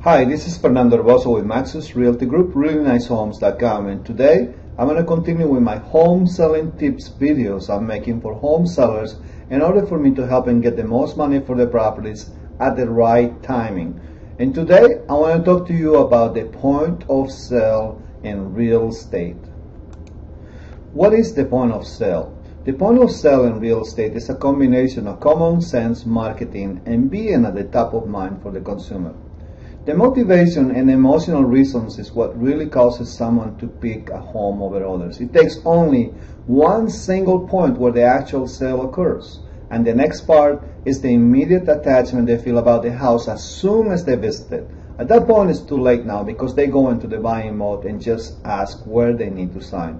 Hi, this is Fernando Herboso with Maxus Realty Group, reallynicehomes.com, and today I'm going to continue with my home selling tips videos I'm making for home sellers in order for me to help them get the most money for their properties at the right timing. And today I want to talk to you about the point of sale in real estate. What is the point of sale? The point of sale in real estate is a combination of common sense marketing and being at the top of mind for the consumer. The motivation and emotional reasons is what really causes someone to pick a home over others. It takes only one single point where the actual sale occurs, and the next part is the immediate attachment they feel about the house as soon as they visit it. At that point it's too late now because they go into the buying mode and just ask where they need to sign.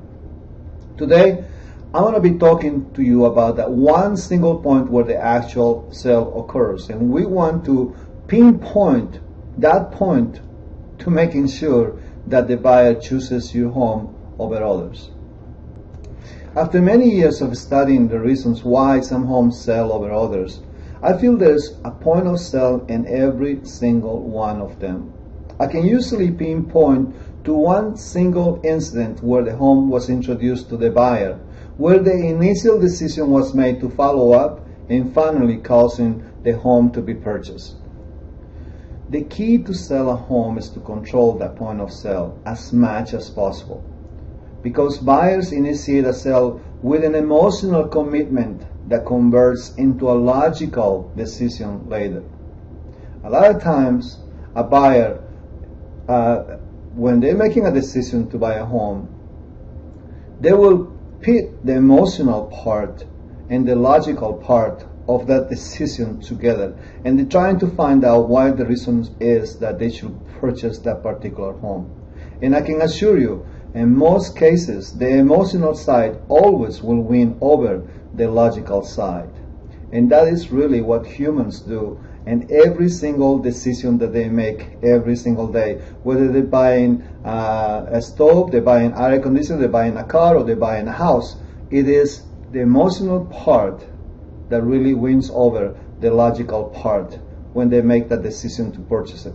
Today I'm going to be talking to you about that one single point where the actual sale occurs, and we want to pinpoint that point to making sure that the buyer chooses your home over others. After many years of studying the reasons why some homes sell over others, I feel there's a point of sale in every single one of them. I can usually pinpoint to one single incident where the home was introduced to the buyer, where the initial decision was made to follow up and finally causing the home to be purchased. The key to sell a home is to control that point of sale as much as possible, because buyers initiate a sale with an emotional commitment that converts into a logical decision later. A lot of times a buyer, when they're making a decision to buy a home, they will pit the emotional part and the logical part of that decision together, and they're trying to find out why the reason is that they should purchase that particular home. And I can assure you, in most cases, the emotional side always will win over the logical side. And that is really what humans do in every single decision that they make every single day. Whether they're buying a stove, they're buying air conditioner, they're buying a car, or they're buying a house, it is the emotional part that really wins over the logical part when they make that decision to purchase it.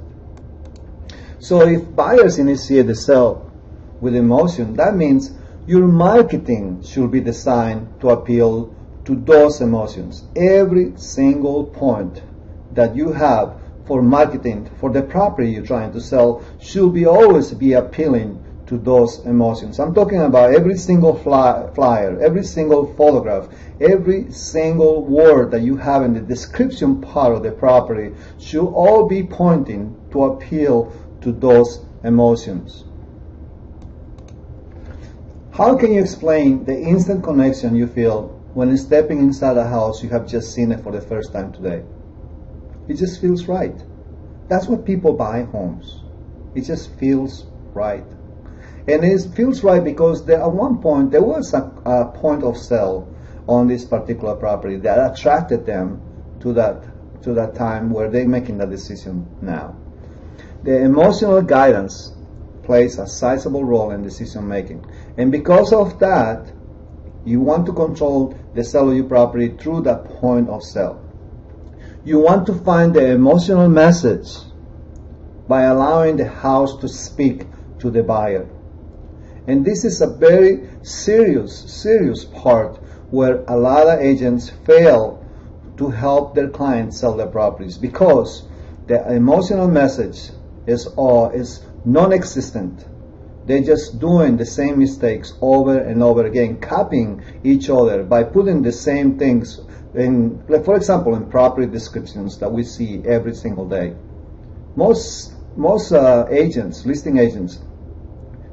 So if buyers initiate the sale with emotion, that means your marketing should be designed to appeal to those emotions. Every single point that you have for marketing for the property you're trying to sell should always be appealing to those emotions. I'm talking about every single flyer, every single photograph, every single word that you have in the description part of the property should all be pointing to appeal to those emotions. How can you explain the instant connection you feel when stepping inside a house you have just seen it for the first time today? It just feels right. That's what people buy homes. It just feels right. And it feels right because at one point there was a point of sale on this particular property that attracted them to that time where they're making that decision now. The emotional guidance plays a sizable role in decision making, and because of that, you want to control the sale of your property through that point of sale. You want to find the emotional message by allowing the house to speak to the buyer. And this is a very serious part where a lot of agents fail to help their clients sell their properties, because the emotional message is non-existent. They're just doing the same mistakes over and over again, copying each other by putting the same things in, like for example, in property descriptions that we see every single day. Most agents, listing agents,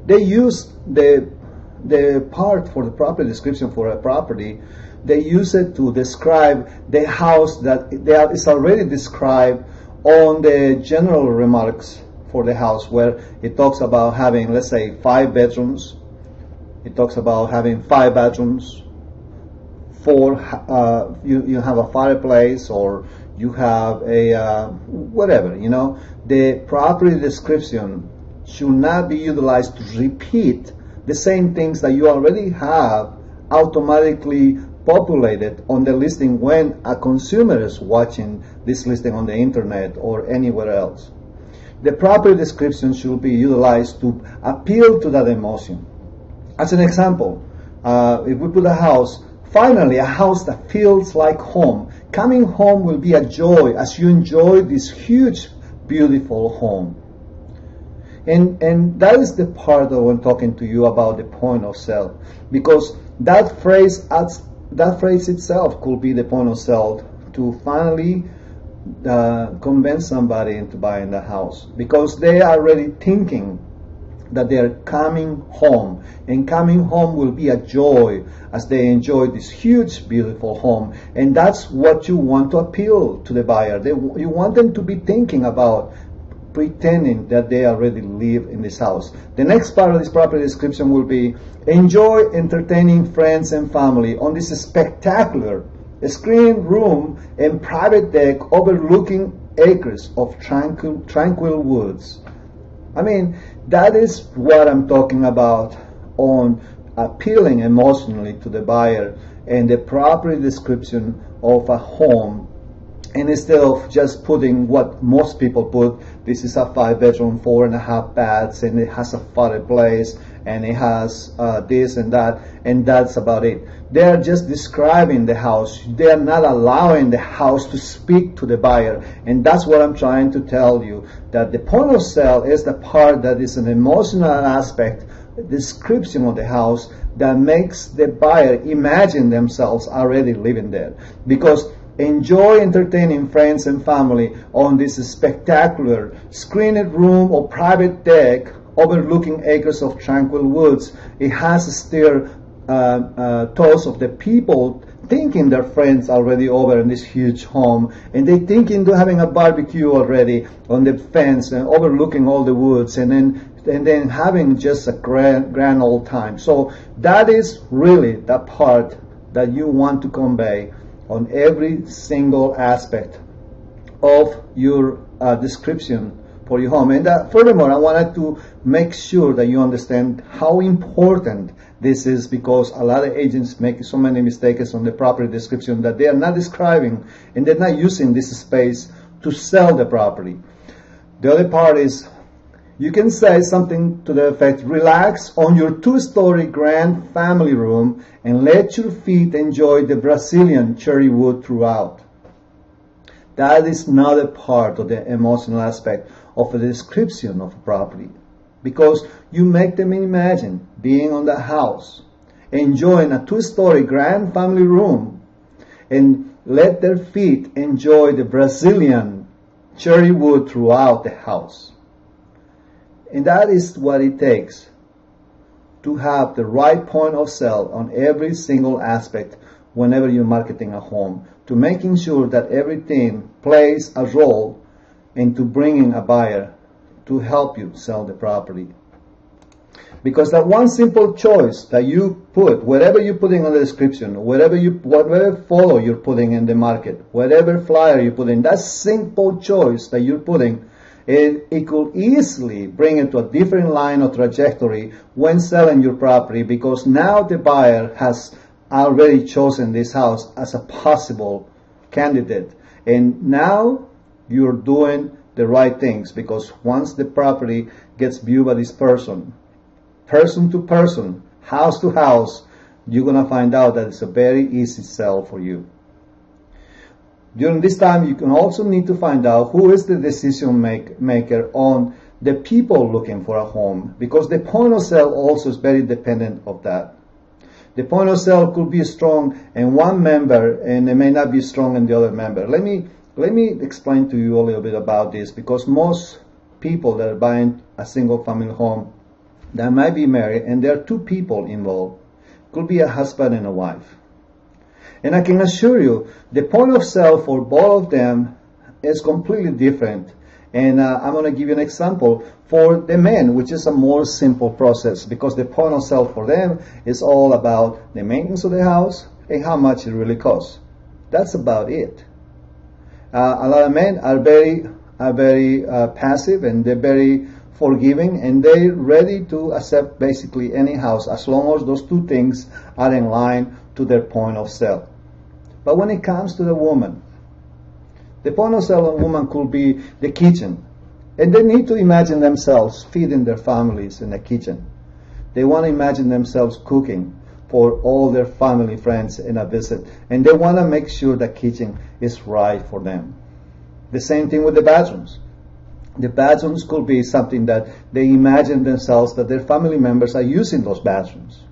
they use the part for the property description for a property, they use it to describe the house that is already described on the general remarks for the house, where it talks about having, let's say, 5 bedrooms. It talks about having 5 bathrooms, 4, you have a fireplace, or you have a whatever, you know. The property description should not be utilized to repeat the same things that you already have automatically populated on the listing when a consumer is watching this listing on the internet or anywhere else. the proper description should be utilized to appeal to that emotion. As an example, if we put a house, finally a house that feels like home, coming home will be a joy as you enjoy this huge, beautiful home. And that is the part that I'm talking to you about, the point of sale, because that phrase itself could be the point of sale to finally convince somebody into buying the house, because they are already thinking that they are coming home, and coming home will be a joy as they enjoy this huge, beautiful home. And that's what you want to appeal to the buyer. You want them to be thinking about pretending that they already live in this house. The next part of this property description will be enjoy entertaining friends and family on this spectacular screened room and private deck overlooking acres of tranquil woods. I mean, that is what I'm talking about on appealing emotionally to the buyer and the property description of a home. And instead of just putting what most people put, this is a 5-bedroom, 4.5 baths, and it has a fireplace, and it has this and that, and that's about it. They are just describing the house. They are not allowing the house to speak to the buyer. And that's what I'm trying to tell you, that the point of sale is the part that is an emotional aspect, description of the house, that makes the buyer imagine themselves already living there. Because enjoy entertaining friends and family on this spectacular screened room or private deck overlooking acres of tranquil woods. It has still thoughts of the people thinking their friends already over in this huge home, and they thinking to having a barbecue already on the fence and overlooking all the woods, and then having just a grand old time. So that is really the part that you want to convey on every single aspect of your description for your home. And furthermore, I wanted to make sure that you understand how important this is, because a lot of agents make so many mistakes on the property description that they are not describing and they're not using this space to sell the property. The other part is, you can say something to the effect, relax on your 2-story grand family room and let your feet enjoy the Brazilian cherry wood throughout. That is not a part of the emotional aspect of a description of a property, because you make them imagine being on the house, enjoying a 2-story grand family room, and let their feet enjoy the Brazilian cherry wood throughout the house. And that is what it takes to have the right point of sale on every single aspect whenever you're marketing a home, to making sure that everything plays a role into bringing a buyer to help you sell the property. Because that one simple choice that you put, whatever you're putting on the description, whatever photo you're putting in the market, whatever flyer you put in, that simple choice that you're putting, it could easily bring it to a different line of trajectory when selling your property, because now the buyer has already chosen this house as a possible candidate. And now you're doing the right things, because once the property gets viewed by this person to person, house to house, you're going to find out that it's a very easy sell for you. During this time, you can also need to find out who is the decision maker on the people looking for a home, because the point of sale also is very dependent of that. The point of sale could be strong in one member and it may not be strong in the other member. Let me explain to you a little bit about this, because most people that are buying a single family home that might be married and there are 2 people involved, could be a husband and a wife. And I can assure you, the point of sale for both of them is completely different. And I'm going to give you an example for the men, which is a more simple process, because the point of sale for them is all about the maintenance of the house and how much it really costs. That's about it. A lot of men are very passive, and they're very forgiving, and they're ready to accept basically any house as long as those 2 things are in line to their point of sale. But when it comes to the woman, the point of sale of a woman could be the kitchen, And they need to imagine themselves feeding their families in the kitchen. They want to imagine themselves cooking for all their family friends in a visit. And they want to make sure the kitchen is right for them. The same thing with the bathrooms. The bathrooms could be something that they imagine themselves that their family members are using those bathrooms.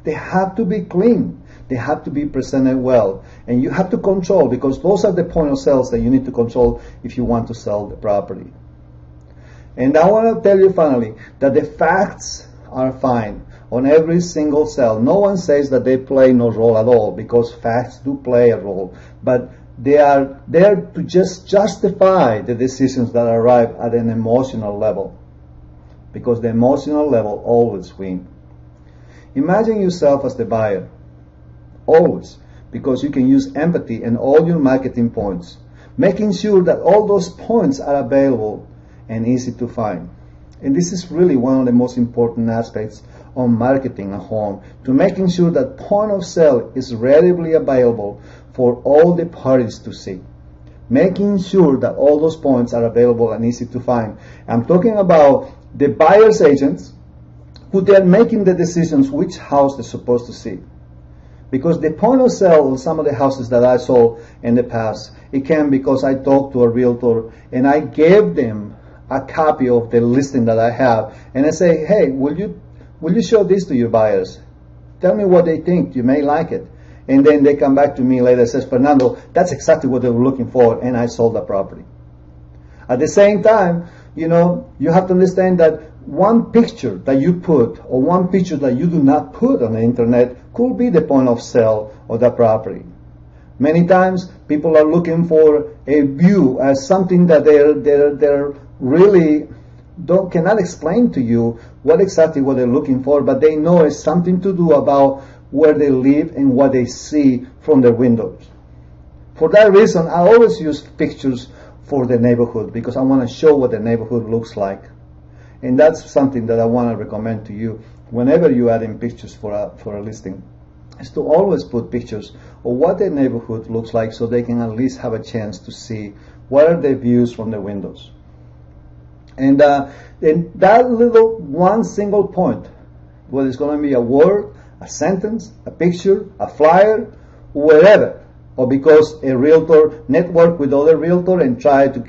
They have to be clean. They have to be presented well. And you have to control, because those are the point of sales that you need to control if you want to sell the property. And I want to tell you finally that the facts are fine on every single sale. No one says that they play no role at all, because facts do play a role. But they are there to just justify the decisions that arrive at an emotional level, because the emotional level always wins. Imagine yourself as the buyer, always, because you can use empathy and all your marketing points, making sure that all those points are available and easy to find. And this is really one of the most important aspects of marketing a home, to making sure that point of sale is readily available for all the parties to see. Making sure that all those points are available and easy to find. I'm talking about the buyer's agents, who they're making the decisions which house they're supposed to see. Because the point of sale of some of the houses that I sold in the past, it came because I talked to a realtor and I gave them a copy of the listing that I have, and I say, hey, will you show this to your buyers? Tell me what they think. You may like it. And then they come back to me later and says, Fernando, that's exactly what they were looking for, and I sold the property. At the same time, you have to understand that one picture that you put or one picture that you do not put on the internet could be the point of sale of the property. Many times people are looking for a view as something that they're really cannot explain to you what they're looking for, but they know it's something to do about where they live and what they see from their windows. For that reason, I always use pictures for the neighborhood, because I want to show what the neighborhood looks like. And that's something that I want to recommend to you whenever you add in pictures for a listing, is to always put pictures of what the neighborhood looks like, so they can at least have a chance to see what are the views from the windows. And that little one single point, whether it's going to be a word, a sentence, a picture, a flyer, wherever, or because a realtor network with other realtor and try to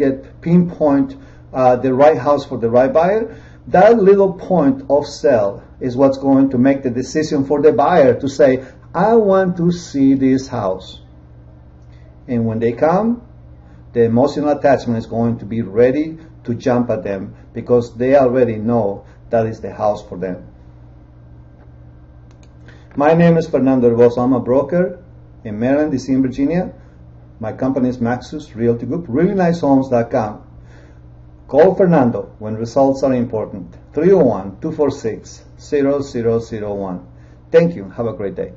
pinpoint the right house for the right buyer, that little point of sale is what's going to make the decision for the buyer to say, I want to see this house. And when they come, the emotional attachment is going to be ready to jump at them, because they already know that is the house for them. My name is Fernando Herbosa. I'm a broker in Maryland, DC, and Virginia. My company is Maxus Realty Group, reallynicehomes.com. Call Fernando when results are important. 301-246-0001. Thank you. Have a great day.